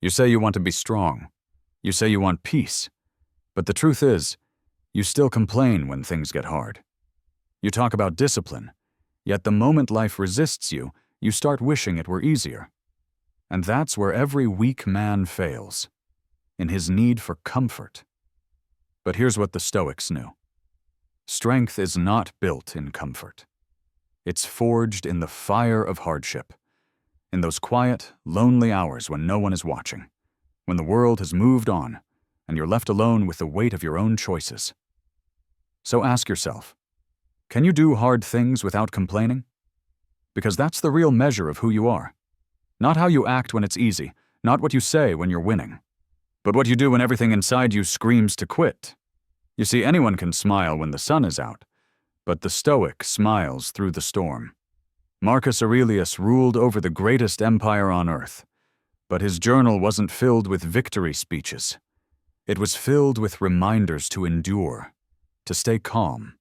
You say you want to be strong. You say you want peace. But the truth is, you still complain when things get hard. You talk about discipline, yet the moment life resists you, you start wishing it were easier. And that's where every weak man fails, in his need for comfort. But here's what the Stoics knew. Strength is not built in comfort. It's forged in the fire of hardship, in those quiet, lonely hours when no one is watching, when the world has moved on, and you're left alone with the weight of your own choices. So ask yourself, can you do hard things without complaining? Because that's the real measure of who you are. Not how you act when it's easy, not what you say when you're winning, but what you do when everything inside you screams to quit. You see, anyone can smile when the sun is out, but the Stoic smiles through the storm. Marcus Aurelius ruled over the greatest empire on earth, but his journal wasn't filled with victory speeches. It was filled with reminders to endure, to stay calm,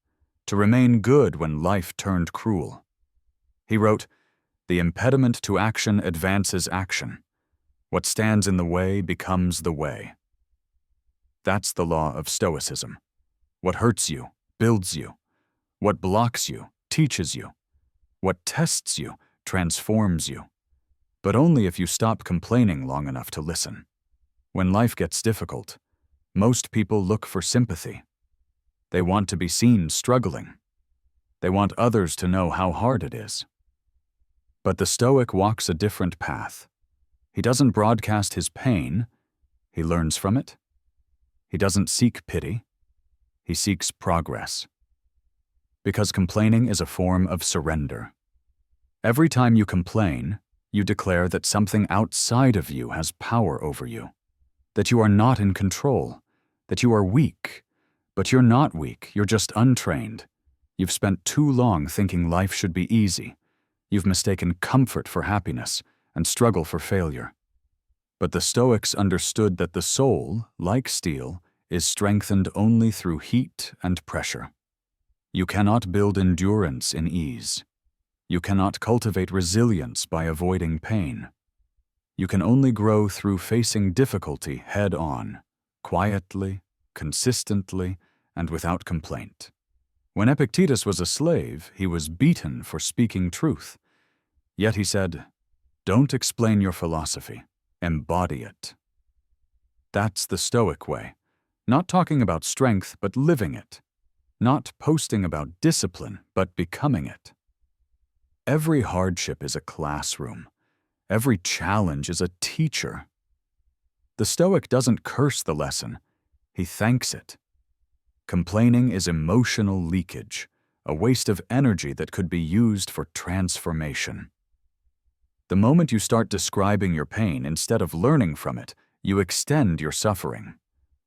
to remain good when life turned cruel. He wrote, "The impediment to action advances action. What stands in the way becomes the way." That's the law of Stoicism. What hurts you builds you. What blocks you teaches you. What tests you transforms you. But only if you stop complaining long enough to listen. When life gets difficult, most people look for sympathy. They want to be seen struggling. They want others to know how hard it is. But the Stoic walks a different path. He doesn't broadcast his pain. He learns from it. He doesn't seek pity. He seeks progress. Because complaining is a form of surrender. Every time you complain, you declare that something outside of you has power over you, that you are not in control, that you are weak. But you're not weak, you're just untrained. You've spent too long thinking life should be easy. You've mistaken comfort for happiness and struggle for failure. But the Stoics understood that the soul, like steel, is strengthened only through heat and pressure. You cannot build endurance in ease. You cannot cultivate resilience by avoiding pain. You can only grow through facing difficulty head-on, quietly, consistently, and without complaint. When Epictetus was a slave, he was beaten for speaking truth. Yet he said, "Don't explain your philosophy, embody it." That's the Stoic way. Not talking about strength, but living it. Not posting about discipline, but becoming it. Every hardship is a classroom. Every challenge is a teacher. The Stoic doesn't curse the lesson. He thanks it. Complaining is emotional leakage, a waste of energy that could be used for transformation. The moment you start describing your pain instead of learning from it, you extend your suffering.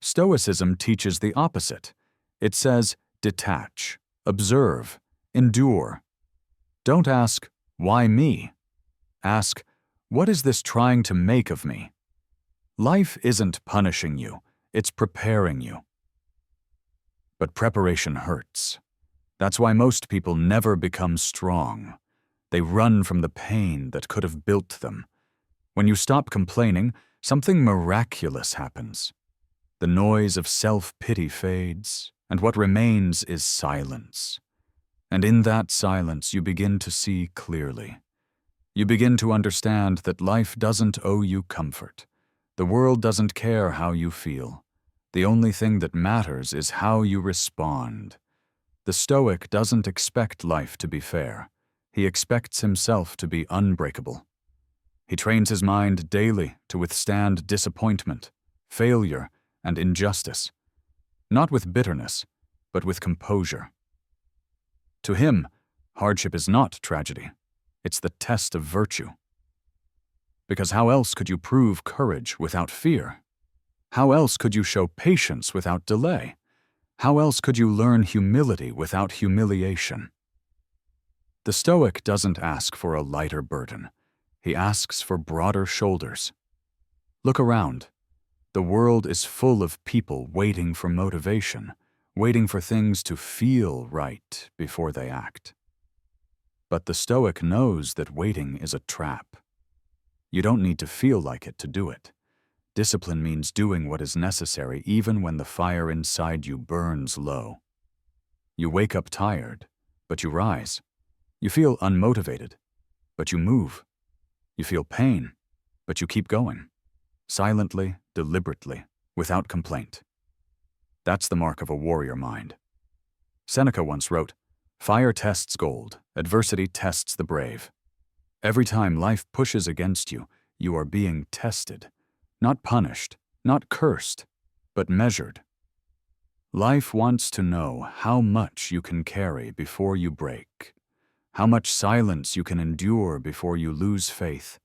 Stoicism teaches the opposite. It says, detach, observe, endure. Don't ask, why me? Ask, what is this trying to make of me? Life isn't punishing you, it's preparing you. But preparation hurts. That's why most people never become strong. They run from the pain that could have built them. When you stop complaining, something miraculous happens. The noise of self-pity fades, and what remains is silence. And in that silence, you begin to see clearly. You begin to understand that life doesn't owe you comfort. The world doesn't care how you feel. The only thing that matters is how you respond. The Stoic doesn't expect life to be fair. He expects himself to be unbreakable. He trains his mind daily to withstand disappointment, failure, and injustice, not with bitterness, but with composure. To him, hardship is not tragedy. It's the test of virtue. Because how else could you prove courage without fear? How else could you show patience without delay? How else could you learn humility without humiliation? The Stoic doesn't ask for a lighter burden. He asks for broader shoulders. Look around. The world is full of people waiting for motivation, waiting for things to feel right before they act. But the Stoic knows that waiting is a trap. You don't need to feel like it to do it. Discipline means doing what is necessary even when the fire inside you burns low. You wake up tired, but you rise. You feel unmotivated, but you move. You feel pain, but you keep going. Silently, deliberately, without complaint. That's the mark of a warrior mind. Seneca once wrote, "Fire tests gold, adversity tests the brave." Every time life pushes against you, you are being tested. Not punished, not cursed, but measured. Life wants to know how much you can carry before you break, how much silence you can endure before you lose faith,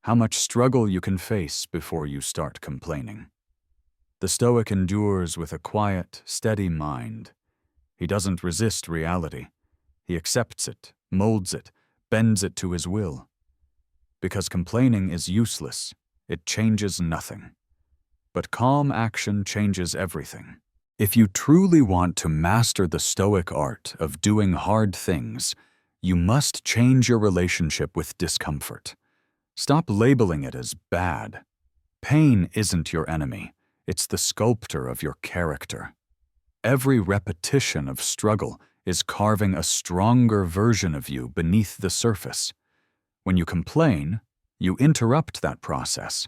how much struggle you can face before you start complaining. The Stoic endures with a quiet, steady mind. He doesn't resist reality. He accepts it, molds it, bends it to his will. Because complaining is useless, it changes nothing. But calm action changes everything. If you truly want to master the Stoic art of doing hard things, you must change your relationship with discomfort. Stop labeling it as bad. Pain isn't your enemy. It's the sculptor of your character. Every repetition of struggle is carving a stronger version of you beneath the surface. When you complain, you interrupt that process.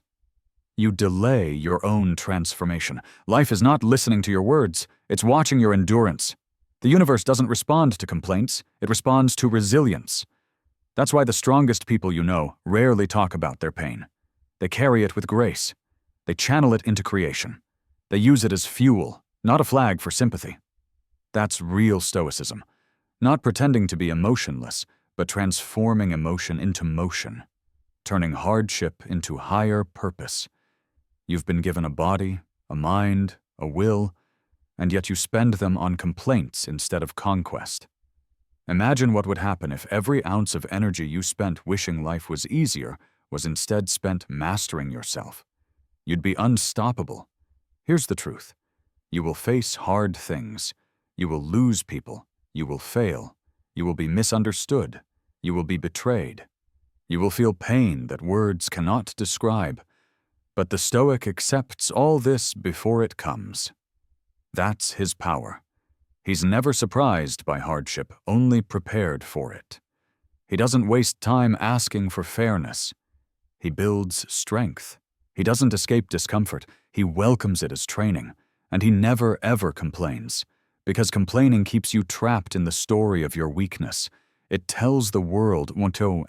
You delay your own transformation. Life is not listening to your words, it's watching your endurance. The universe doesn't respond to complaints, it responds to resilience. That's why the strongest people you know rarely talk about their pain. They carry it with grace. They channel it into creation. They use it as fuel, not a flag for sympathy. That's real Stoicism. Not pretending to be emotionless, but transforming emotion into motion. Turning hardship into higher purpose. You've been given a body, a mind, a will, and yet you spend them on complaints instead of conquest. Imagine what would happen if every ounce of energy you spent wishing life was easier was instead spent mastering yourself. You'd be unstoppable. Here's the truth. You will face hard things. You will lose people. You will fail. You will be misunderstood. You will be betrayed. You will feel pain that words cannot describe. But the Stoic accepts all this before it comes. That's his power. He's never surprised by hardship, only prepared for it. He doesn't waste time asking for fairness. He builds strength. He doesn't escape discomfort. He welcomes it as training. And he never, ever complains. Because complaining keeps you trapped in the story of your weakness. It tells the world,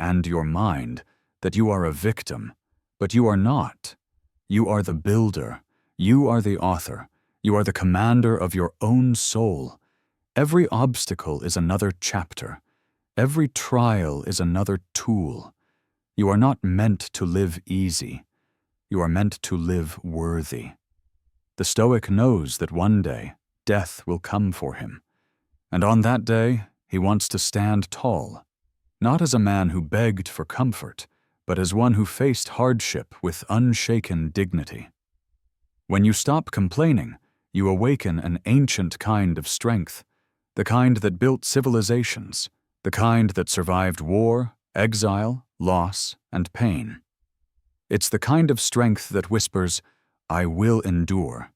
and your mind, that you are a victim. But you are not. You are the builder. You are the author. You are the commander of your own soul. Every obstacle is another chapter. Every trial is another tool. You are not meant to live easy. You are meant to live worthy. The Stoic knows that one day death will come for him. And on that day, he wants to stand tall, not as a man who begged for comfort, but as one who faced hardship with unshaken dignity. When you stop complaining, you awaken an ancient kind of strength, the kind that built civilizations, the kind that survived war, exile, loss, and pain. It's the kind of strength that whispers, "I will endure."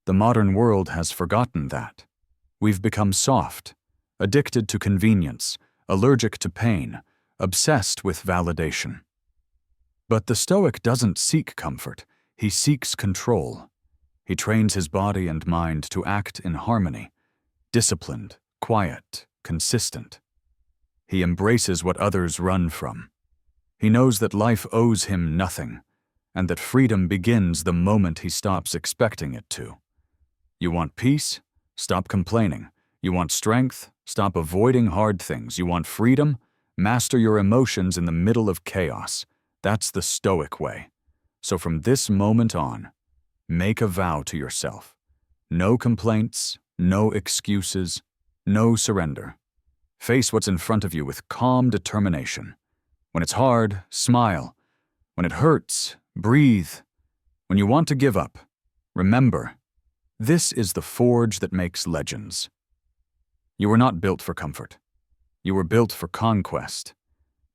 The modern world has forgotten that. We've become soft, addicted to convenience, allergic to pain, obsessed with validation. But the Stoic doesn't seek comfort, he seeks control. He trains his body and mind to act in harmony, disciplined, quiet, consistent. He embraces what others run from. He knows that life owes him nothing, and that freedom begins the moment he stops expecting it to. You want peace? Stop complaining. You want strength? Stop avoiding hard things. You want freedom? Master your emotions in the middle of chaos. That's the Stoic way. So from this moment on, make a vow to yourself. No complaints, no excuses, no surrender. Face what's in front of you with calm determination. When it's hard, smile. When it hurts, breathe. When you want to give up, remember, this is the forge that makes legends. You were not built for comfort. You were built for conquest.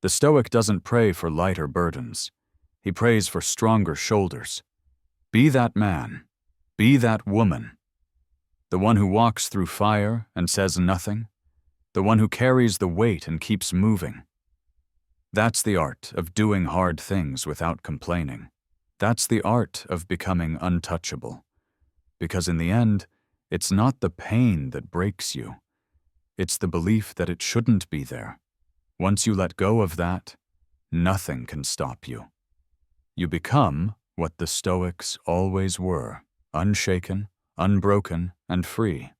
The Stoic doesn't pray for lighter burdens. He prays for stronger shoulders. Be that man. Be that woman. The one who walks through fire and says nothing. The one who carries the weight and keeps moving. That's the art of doing hard things without complaining. That's the art of becoming untouchable. Because in the end, it's not the pain that breaks you. It's the belief that it shouldn't be there. Once you let go of that, nothing can stop you. You become what the Stoics always were, unshaken, unbroken, and free.